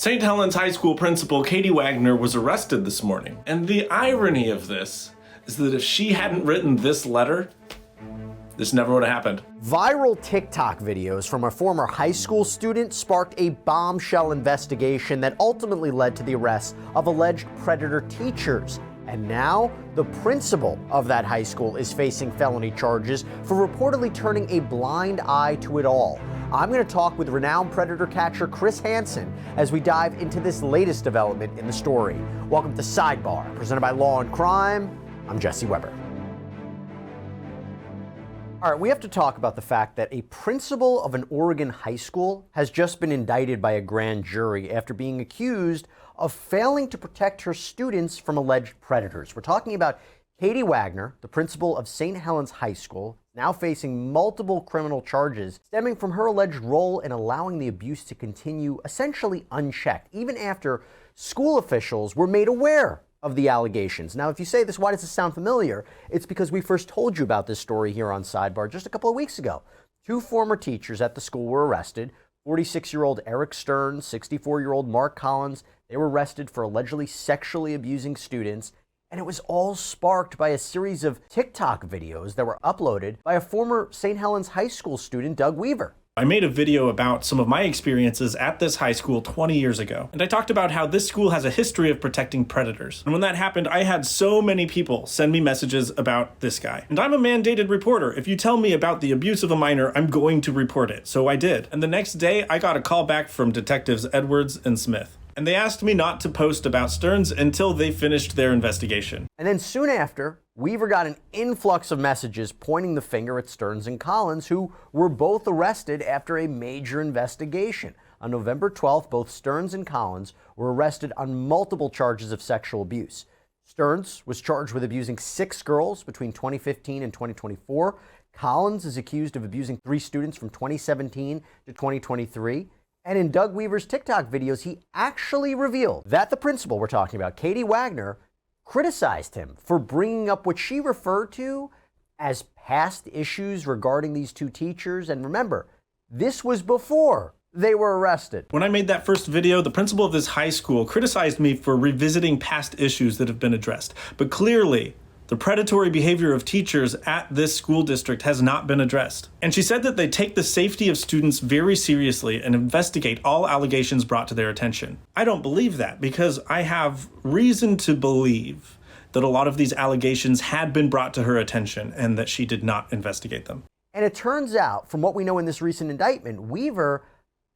St. Helens High School principal Katy Wagner was arrested this morning. And the irony of this is that if she hadn't written this letter, this never would have happened. Viral TikTok videos from a former high school student sparked a bombshell investigation that ultimately led to the arrest of alleged predator teachers. And now, the principal of that high school is facing felony charges for reportedly turning a blind eye to it all. I'm going to talk with renowned predator catcher Chris Hansen as we dive into this latest development in the story. Welcome to Sidebar, presented by Law&Crime. I'm Jesse Weber. All right, we have to talk about the fact that a principal of an Oregon high school has just been indicted by a grand jury after being accused of failing to protect her students from alleged predators. We're talking about Katy Wagner, the principal of St. Helens High School, now facing multiple criminal charges stemming from her alleged role in allowing the abuse to continue essentially unchecked, even after school officials were made aware of the allegations. Now, if you say this, why does this sound familiar? It's because we first told you about this story here on Sidebar just a couple of weeks ago. Two former teachers at the school were arrested. 46-year-old Eric Stearns, 64-year-old Mark Collins. They were arrested for allegedly sexually abusing students. And it was all sparked by a series of TikTok videos that were uploaded by a former St. Helens High School student, Doug Weaver. I made a video about some of my experiences at this high school 20 years ago, and I talked about how this school has a history of protecting predators. And when that happened, I had so many people send me messages about this guy. And I'm a mandated reporter. If you tell me about the abuse of a minor, I'm going to report it. So I did. And the next day, I got a call back from Detectives Edwards and Smith. And they asked me not to post about Stearns until they finished their investigation. And then soon after, Weaver got an influx of messages pointing the finger at Stearns and Collins, who were both arrested after a major investigation. On November 12th, both Stearns and Collins were arrested on multiple charges of sexual abuse. Stearns was charged with abusing 6 girls between 2015 and 2024. Collins is accused of abusing 3 students from 2017 to 2023. And in Doug Weaver's TikTok videos, he actually revealed that the principal we're talking about, Katy Wagner, criticized him for bringing up what she referred to as past issues regarding these two teachers. And remember, this was before they were arrested. When I made that first video, the principal of this high school criticized me for revisiting past issues that have been addressed. But clearly, the predatory behavior of teachers at this school district has not been addressed. And she said that they take the safety of students very seriously and investigate all allegations brought to their attention. I don't believe that, because I have reason to believe that a lot of these allegations had been brought to her attention and that she did not investigate them. And it turns out, from what we know in this recent indictment, Weaver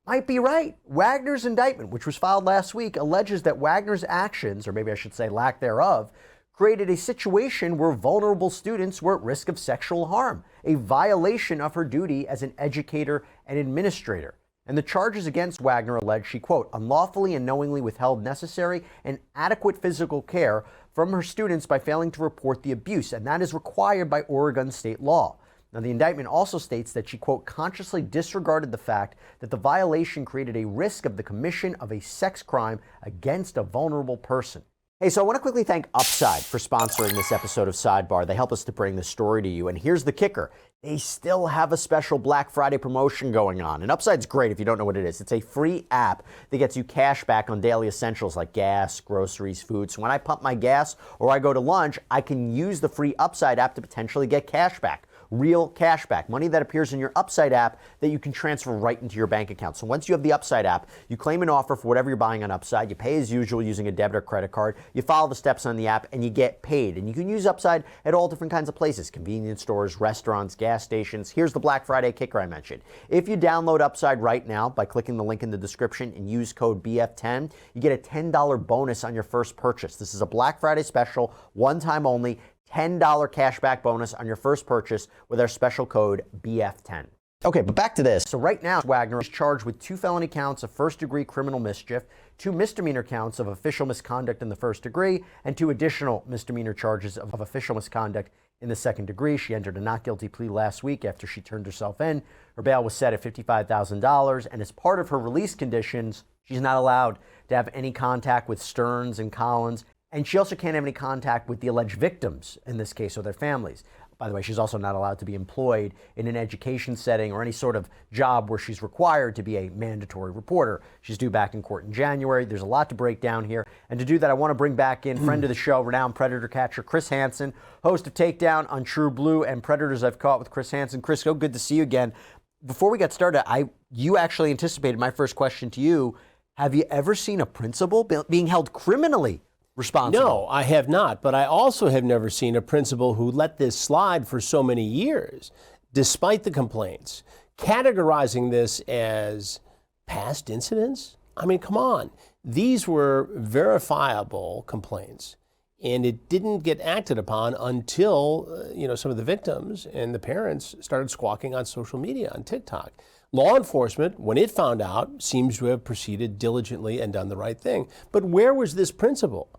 might be right. Wagner's indictment, which was filed last week, alleges that Wagner's actions, or maybe I should say lack thereof, created a situation where vulnerable students were at risk of sexual harm, a violation of her duty as an educator and administrator. And the charges against Wagner allege she, quote, unlawfully and knowingly withheld necessary and adequate physical care from her students by failing to report the abuse, and that is required by Oregon state law. Now, the indictment also states that she, quote, consciously disregarded the fact that the violation created a risk of the commission of a sex crime against a vulnerable person. Hey, so I want to quickly thank Upside for sponsoring this episode of Sidebar. They help us to bring this story to you. And here's the kicker. They still have a special Black Friday promotion going on. And Upside's great if you don't know what it is. It's a free app that gets you cash back on daily essentials like gas, groceries, food. So when I pump my gas or I go to lunch, I can use the free Upside app to potentially get cash back. Real cash back, money that appears in your Upside app that you can transfer right into your bank account. So once you have the Upside app, you claim an offer for whatever you're buying on Upside. You pay as usual using a debit or credit card. You follow the steps on the app and you get paid. And you can use Upside at all different kinds of places, convenience stores, restaurants, gas stations. Here's the Black Friday kicker I mentioned. If you download Upside right now by clicking the link in the description and use code BF10, you get a $10 bonus on your first purchase. This is a Black Friday special, one time only. $10 cashback bonus on your first purchase with our special code BF10. Okay, but back to this. So right now, Wagner is charged with 2 felony counts of first-degree criminal mischief, 2 misdemeanor counts of official misconduct in the first degree, and 2 additional misdemeanor charges of official misconduct in the second degree. She entered a not guilty plea last week after she turned herself in. Her bail was set at $55,000, and as part of her release conditions, she's not allowed to have any contact with Stearns and Collins. And she also can't have any contact with the alleged victims in this case or their families. By the way, she's also not allowed to be employed in an education setting or any sort of job where she's required to be a mandatory reporter. She's due back in court in January. There's a lot to break down here. And to do that, I want to bring back in friend of the show, renowned predator catcher Chris Hansen, host of Takedown on TruBlu and Predators I've Caught with Chris Hansen. Chris, so good to see you again. Before we get started, you actually anticipated my first question to you. Have you ever seen a principal being held criminally responsible? No, I have not. But I also have never seen a principal who let this slide for so many years, despite the complaints, categorizing this as past incidents. I mean, come on. These were verifiable complaints, and it didn't get acted upon until, some of the victims and the parents started squawking on social media, on TikTok. Law enforcement, when it found out, seems to have proceeded diligently and done the right thing. But where was this principal?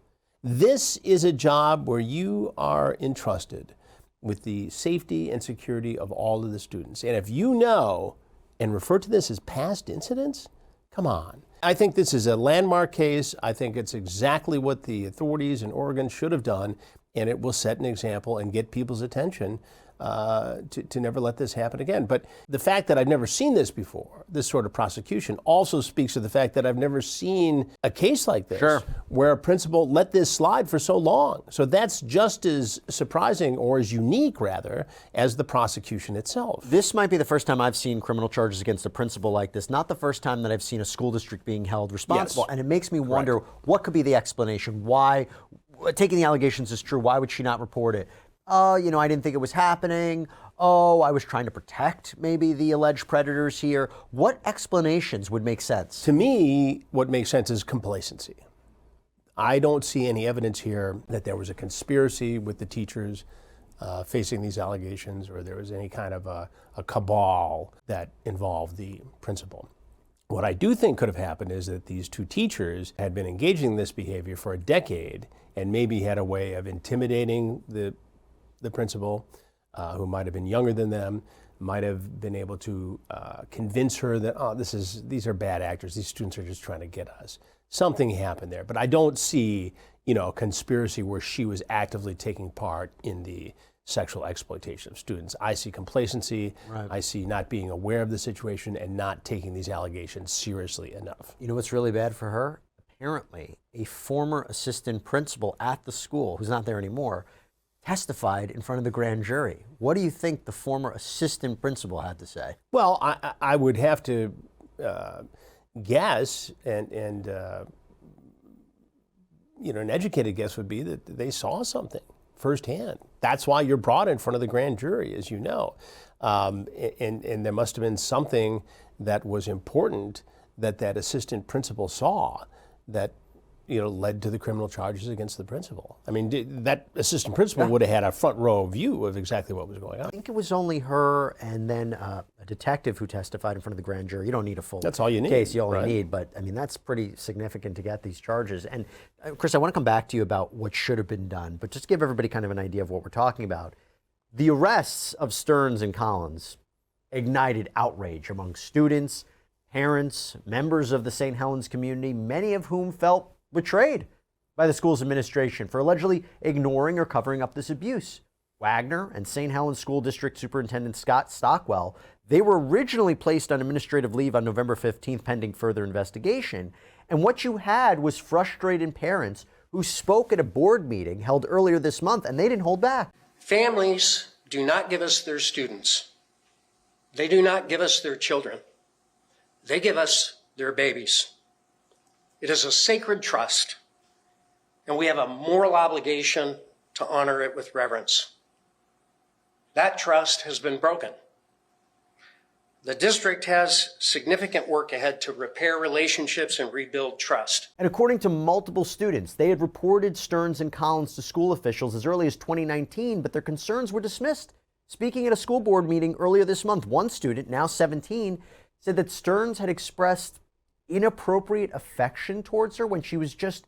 This is a job where you are entrusted with the safety and security of all of the students. And if you know and refer to this as past incidents, come on. I think this is a landmark case. I think it's exactly what the authorities in Oregon should have done, and it will set an example and get people's attention to never let this happen again. But the fact that I've never seen this before, this sort of prosecution, also speaks to the fact that I've never seen a case like this where a principal let this slide for so long. So that's just as surprising, or as unique, rather, as the prosecution itself. This might be the first time I've seen criminal charges against a principal like this, not the first time that I've seen a school district being held responsible. Yes. And it makes me wonder, what could be the explanation? Why, taking the allegations is true, why would she not report it? I didn't think it was happening. I was trying to protect maybe the alleged predators here. What explanations would make sense? To me, what makes sense is complacency. I don't see any evidence here that there was a conspiracy with the teachers facing these allegations, or there was any kind of a cabal that involved the principal. What I do think could have happened is that these two teachers had been engaging in this behavior for a decade and maybe had a way of intimidating the principal, who might have been younger than them, might have been able to convince her that, these are bad actors, these students are just trying to get us. Something happened there, but I don't see, a conspiracy where she was actively taking part in the sexual exploitation of students. I see complacency, I see not being aware of the situation and not taking these allegations seriously enough. You know what's really bad for her? Apparently, a former assistant principal at the school, who's not there anymore, testified in front of the grand jury. What do you think the former assistant principal had to say? Well, I would have to guess, and an educated guess would be that they saw something firsthand. That's why you're brought in front of the grand jury, as you know. And there must have been something that was important that assistant principal saw that led to the criminal charges against the principal. I mean, that assistant principal would have had a front row view of exactly what was going on. I think it was only her and then a detective who testified in front of the grand jury. You don't need a full That's all you need, case. You only need, but I mean, that's pretty significant to get these charges. And Chris, I want to come back to you about what should have been done, but just give everybody kind of an idea of what we're talking about. The arrests of Stearns and Collins ignited outrage among students, parents, members of the St. Helens community, many of whom felt betrayed by the school's administration for allegedly ignoring or covering up this abuse. Wagner and St. Helens School District Superintendent Scott Stockwell, they were originally placed on administrative leave on November 15th pending further investigation. And what you had was frustrated parents who spoke at a board meeting held earlier this month, and they didn't hold back. Families do not give us their students. They do not give us their children. They give us their babies. It is a sacred trust, and we have a moral obligation to honor it with reverence. That trust has been broken. The district has significant work ahead to repair relationships and rebuild trust. And according to multiple students, they had reported Stearns and Collins to school officials as early as 2019, but their concerns were dismissed. Speaking at a school board meeting earlier this month, one student, now 17, said that Stearns had expressed inappropriate affection towards her when she was just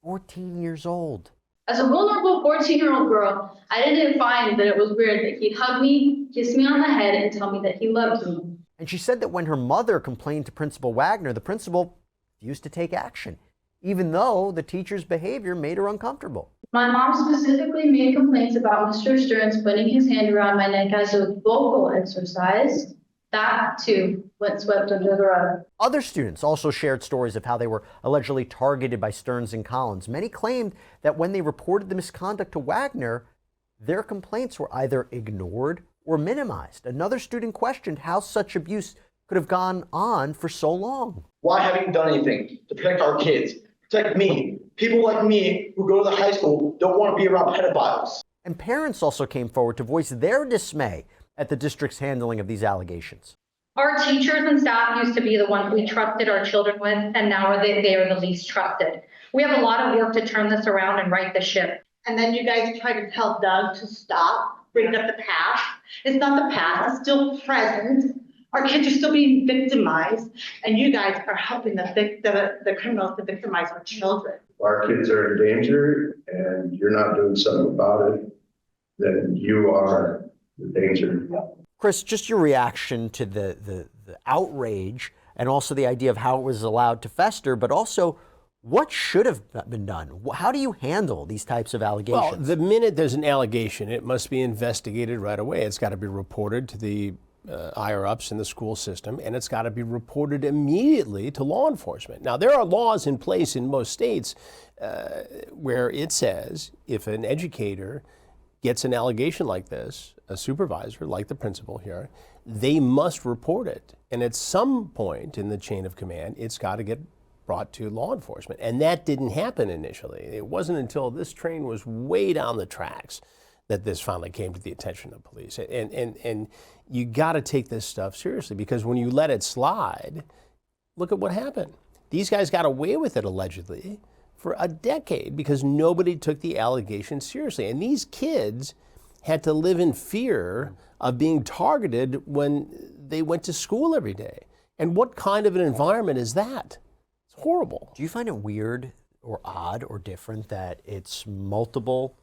14 years old. As a vulnerable 14-year-old girl, I didn't find that it was weird that he'd hug me, kiss me on the head, and tell me that he loved me. And she said that when her mother complained to Principal Wagner, the principal refused to take action. even though the teacher's behavior made her uncomfortable. My mom specifically made complaints about Mr. Stearns putting his hand around my neck as a vocal exercise. That, too, went swept under the rug. Other students also shared stories of how they were allegedly targeted by Stearns and Collins. Many claimed that when they reported the misconduct to Wagner, their complaints were either ignored or minimized. Another student questioned how such abuse could have gone on for so long. Why haven't you done anything to protect our kids? Protect me. People like me who go to the high school don't want to be around pedophiles. And parents also came forward to voice their dismay at the district's handling of these allegations. Our teachers and staff used to be the ones we trusted our children with, and now they are the least trusted. We have a lot of work to turn this around and right the ship. And then you guys try to tell Doug to stop, bring up the past. It's not the past, it's still present. Our kids are still being victimized, and you guys are helping the criminals to victimize our children. Our kids are in danger and you're not doing something about it, then you are the danger. Chris, just your reaction to the outrage and also the idea of how it was allowed to fester, but also what should have been done? How do you handle these types of allegations? Well, the minute there's an allegation, it must be investigated right away. It's got to be reported to the higher-ups in the school system, and it's got to be reported immediately to law enforcement. Now, there are laws in place in most states where it says if an educator gets an allegation like this, a supervisor, like the principal here, they must report it. And at some point in the chain of command, it's got to get brought to law enforcement. And that didn't happen initially. It wasn't until this train was way down the tracks that this finally came to the attention of police. And you got to take this stuff seriously, because when you let it slide, look at what happened. These guys got away with it allegedly for a decade because nobody took the allegations seriously. And these kids had to live in fear of being targeted when they went to school every day. And what kind of an environment is that? It's horrible. Do you find it weird or odd or different that it's multiple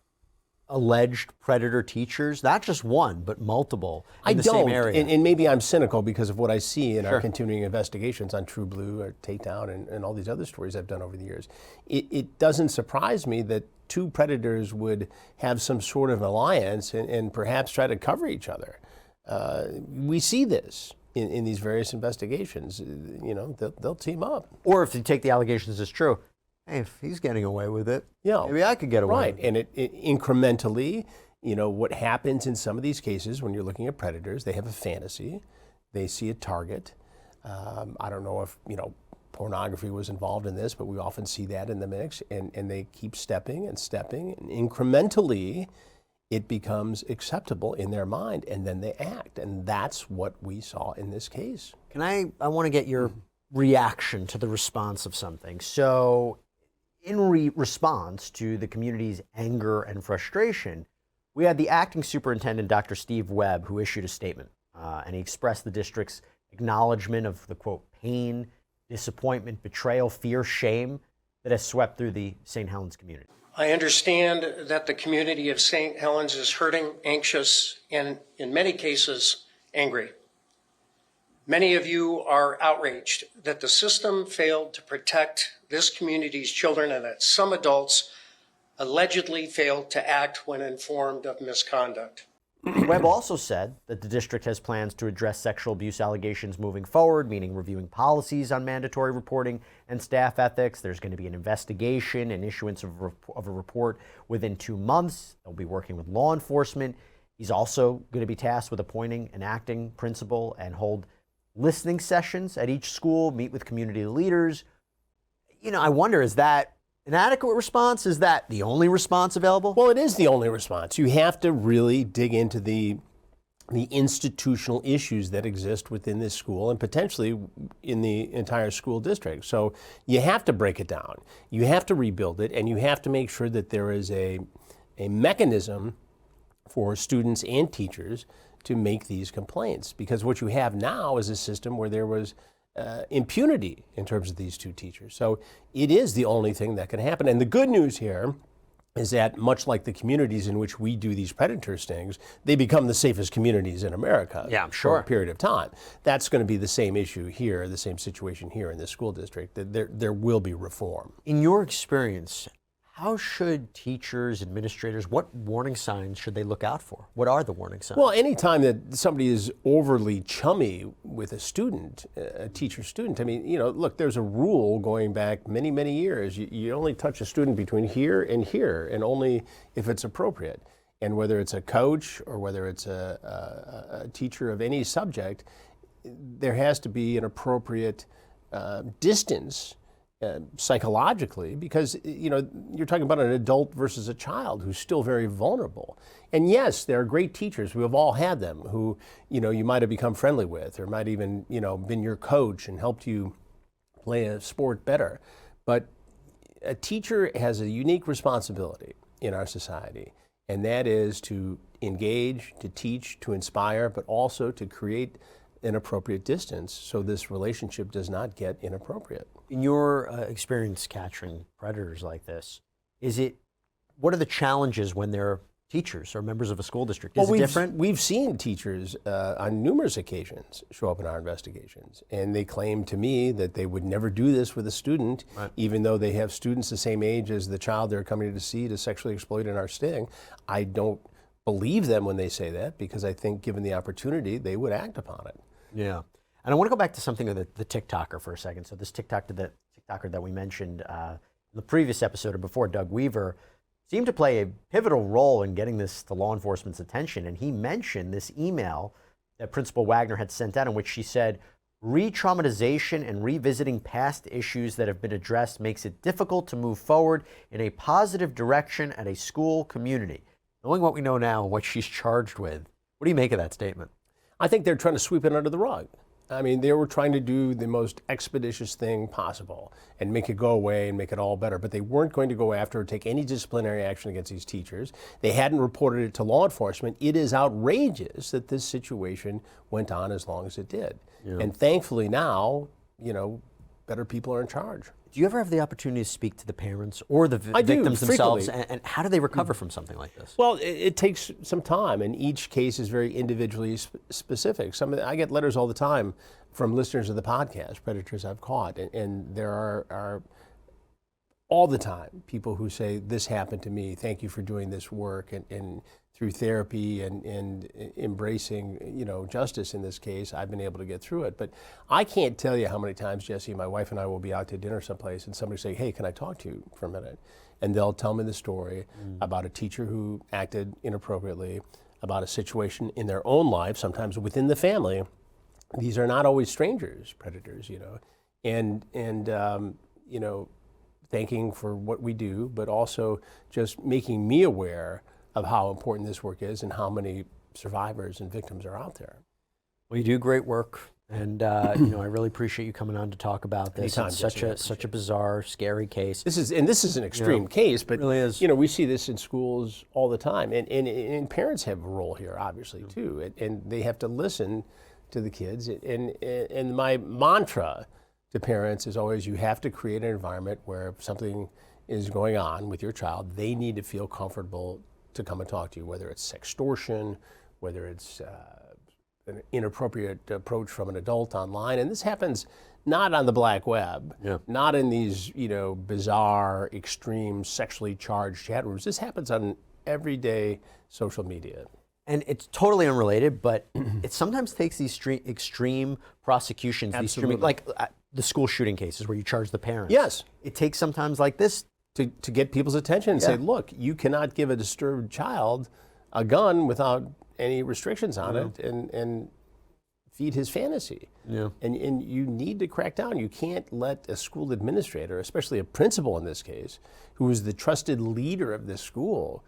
alleged predator teachers, not just one, but multiple in the same area? And maybe I'm cynical because of what I see in Sure. our continuing investigations on TruBlu or Takedown and all these other stories I've done over the years. It doesn't surprise me that two predators would have some sort of alliance and perhaps try to cover each other. We see this in these various investigations. You know, they'll team up. Or if you take the allegations as true, hey, if he's getting away with it, Yeah, maybe I could get away right. with it. And it incrementally, you know, what happens in some of these cases when you're looking at predators, they have a fantasy, they see a target. I don't know if, you know, pornography was involved in this, but we often see that in the mix, and they keep stepping, and incrementally it becomes acceptable in their mind, and then they act. And that's what we saw in this case. I want to get your reaction to the response of something. So in response to the community's anger and frustration, we had the acting superintendent, Dr. Steve Webb, who issued a statement, and he expressed the district's acknowledgement of the, quote, pain, disappointment, betrayal, fear, shame that has swept through the St. Helens community. I understand that the community of St. Helens is hurting, anxious, and in many cases, angry. Many of you are outraged that the system failed to protect this community's children and that some adults allegedly failed to act when informed of misconduct. Webb also said that the district has plans to address sexual abuse allegations moving forward, meaning reviewing policies on mandatory reporting and staff ethics. There's going to be an investigation and issuance of a report within 2 months. They'll be working with law enforcement. He's also going to be tasked with appointing an acting principal and hold listening sessions at each school, meet with community leaders. You know, I wonder, is that an adequate response? Is that the only response available? Well, it is the only response. You have to really dig into the institutional issues that exist within this school and potentially in the entire school district. So you have to break it down. You have to rebuild it, and you have to make sure that there is a mechanism for students and teachers to make these complaints. Because what you have now is a system where there was impunity in terms of these two teachers. So it is the only thing that can happen. And the good news here is that much like the communities in which we do these predator stings, they become the safest communities in America Yeah, I'm for sure. a period of time. That's going to be the same issue here, the same situation here in this school district, that there will be reform. In your experience, how should teachers, administrators, what warning signs should they look out for? What are the warning signs? Well, anytime that somebody is overly chummy with a student, a teacher-student, I mean, look, there's a rule going back many, many years. You only touch a student between here, and only if it's appropriate. And whether it's a coach or whether it's a teacher of any subject, there has to be an appropriate distance psychologically, because you're talking about an adult versus a child who's still very vulnerable. And yes, there are great teachers, we have all had them, who you might have become friendly with, or might even been your coach and helped you play a sport better. But a teacher has a unique responsibility in our society, and that is to engage, to teach, to inspire, but also to create an appropriate distance so this relationship does not get inappropriate. In your experience capturing predators like this, what are the challenges when they're teachers or members of a school district? Is it different? We've seen teachers on numerous occasions show up in our investigations, and they claim to me that they would never do this with a student, even though they have students the same age as the child they're coming to see to sexually exploit in our sting. I don't believe them when they say that, because I think given the opportunity, they would act upon it. Yeah. And I want to go back to something of the TikToker for a second. So this TikToker that we mentioned in the previous episode or before, Doug Weaver, seemed to play a pivotal role in getting this to law enforcement's attention. And he mentioned this email that Principal Wagner had sent out in which she said, "Re-traumatization and revisiting past issues that have been addressed makes it difficult to move forward in a positive direction at a school community." Knowing what we know now and what she's charged with, what do you make of that statement? I think they're trying to sweep it under the rug. I mean, they were trying to do the most expeditious thing possible and make it go away and make it all better, but they weren't going to go after or take any disciplinary action against these teachers. They hadn't reported it to law enforcement. It is outrageous that this situation went on as long as it did. Yeah. And thankfully now, better people are in charge. Do you ever have the opportunity to speak to the parents or the victims themselves? And how do they recover from something like this? Well, it takes some time, and each case is very individually specific. I get letters all the time from listeners of the podcast, Predators I've Caught, and there are all the time people who say, "This happened to me, thank you for doing this work," and through therapy and embracing, justice in this case, I've been able to get through it. But I can't tell you how many times, Jesse, my wife and I will be out to dinner someplace and somebody say, "Hey, can I talk to you for a minute?" And they'll tell me the story about a teacher who acted inappropriately, about a situation in their own life, sometimes within the family. These are not always strangers, predators, and thanking for what we do, but also just making me aware of how important this work is and how many survivors and victims are out there. Well, you do great work, and I really appreciate you coming on to talk about this. Anytime, It's such a bizarre, scary case. This is an extreme case, but it really is. We see this in schools all the time, and parents have a role here, obviously, too, and they have to listen to the kids. And my mantra to parents is always, you have to create an environment where if something is going on with your child, they need to feel comfortable to come and talk to you, whether it's sextortion, whether it's an inappropriate approach from an adult online. And this happens not on the black web, not in these bizarre, extreme, sexually charged chat rooms. This happens on everyday social media. And it's totally unrelated, but it sometimes takes these extreme prosecutions, like the school shooting cases where you charge the parents. Yes. It takes sometimes like this to get people's attention and say, look, you cannot give a disturbed child a gun without any restrictions on it and feed his fantasy. Yeah. And you need to crack down. You can't let a school administrator, especially a principal in this case, who is the trusted leader of this school,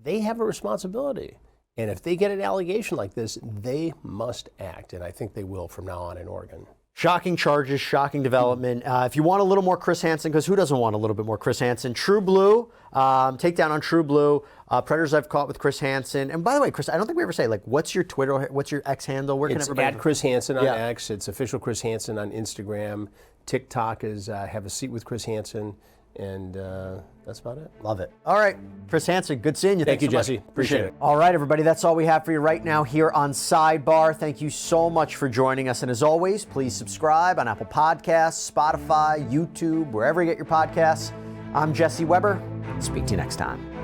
they have a responsibility. And if they get an allegation like this, they must act. And I think they will from now on in Oregon. Shocking charges, shocking development. If you want a little more Chris Hansen, because who doesn't want a little bit more Chris Hansen? TruBlu, takedown on TruBlu, Predators I've Caught with Chris Hansen. And by the way, Chris, I don't think we ever say, what's your Twitter, what's your X handle? Where can it's everybody? At Chris Hansen on X. It's official Chris Hansen on Instagram. TikTok is Have a Seat with Chris Hansen. And that's about it. Love it. All right, Chris Hansen, good seeing you. Thank Thanks you, so much. Jesse. Appreciate it. All right, everybody, that's all we have for you right now here on Sidebar. Thank you so much for joining us. And as always, please subscribe on Apple Podcasts, Spotify, YouTube, wherever you get your podcasts. I'm Jesse Weber. Speak to you next time.